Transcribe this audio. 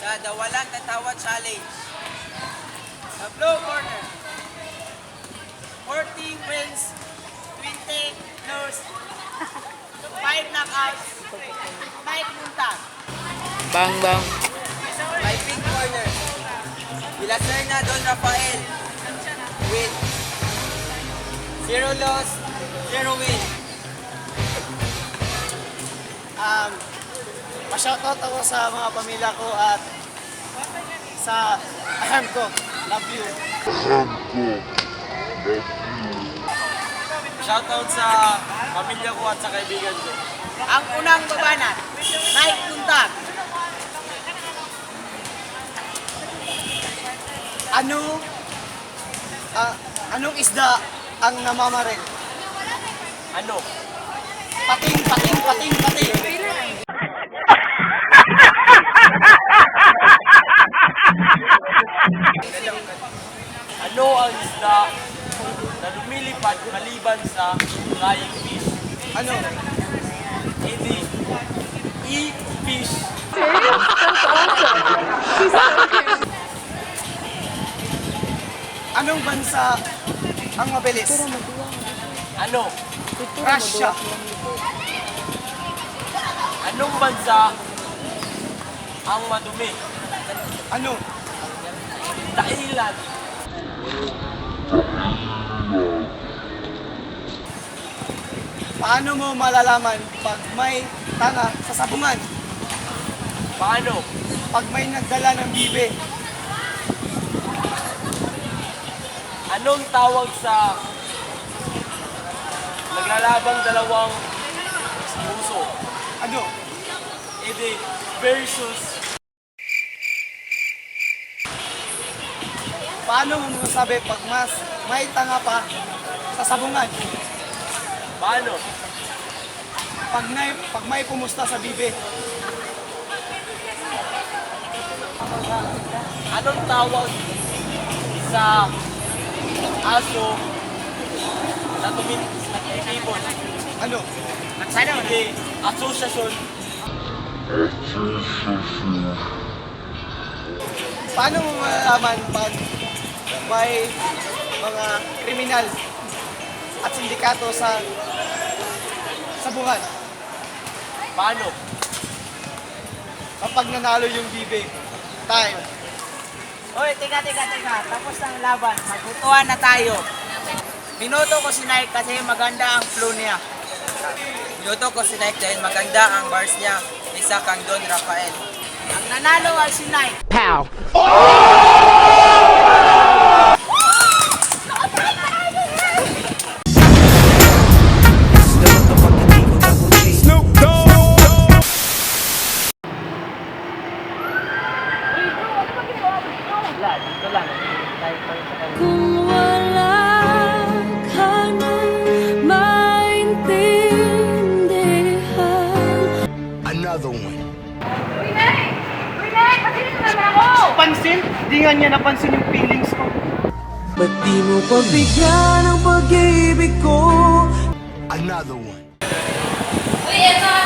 sa The Walang Tatawa Challenge. Sa blue corner, 40 wins, 20 lose, 5 knockouts, 5 buntag. Bang bang. Sa pink corner, Villaserna Don Rafael with 0 loss, 0 win. Pa-shoutout ako sa mga pamilya ko at sa aham ko. Love you. Shoutout sa pamilya ko at sa kaibigan ko. Ang unang babanat, Mike Buntag. Anong isda ang namamarek? Ano? Pating. Ano ang isda na lumilipad maliban sa flying fish? Ano? Hindi. E-fish. Anong bansa ang mabilis? Ano? Russia. Anong bansa ang madumi? Ano? Thailand. Paano mo malalaman pag may tanga sa sabungan? Paano? Pag may nagdala ng bibe? Anong tawag sa naglalabang dalawang puso? Ano? Edi versus. Paano mo masabi pag mas may tanga pa sa sabungan? Paano? Pag may pumusta sa bibe? Anong tawag sa aso na tumipon? Ano? Edi asosasyon. Paano mo malalaman pag may mga kriminal at sindikato sa sabungan? Paano? Kapag nanalo yung bibe? Time. Hoy, teka. Tapos ang laban. Magbutuhan na tayo. Minuto ko si Nike kasi maganda ang flow niya. Minuto ko si Nike dahil maganda ang bars niya. Isa kang Don Rafael. Ang nanalo ay si Nike. Pow. Kung wala ka nang maintindihan. Another one. Pansin? Di nga niya napansin yung feelings ko. Ba't di mo pagbigyan ang pag-ibig ko? Another one. Uy, ito!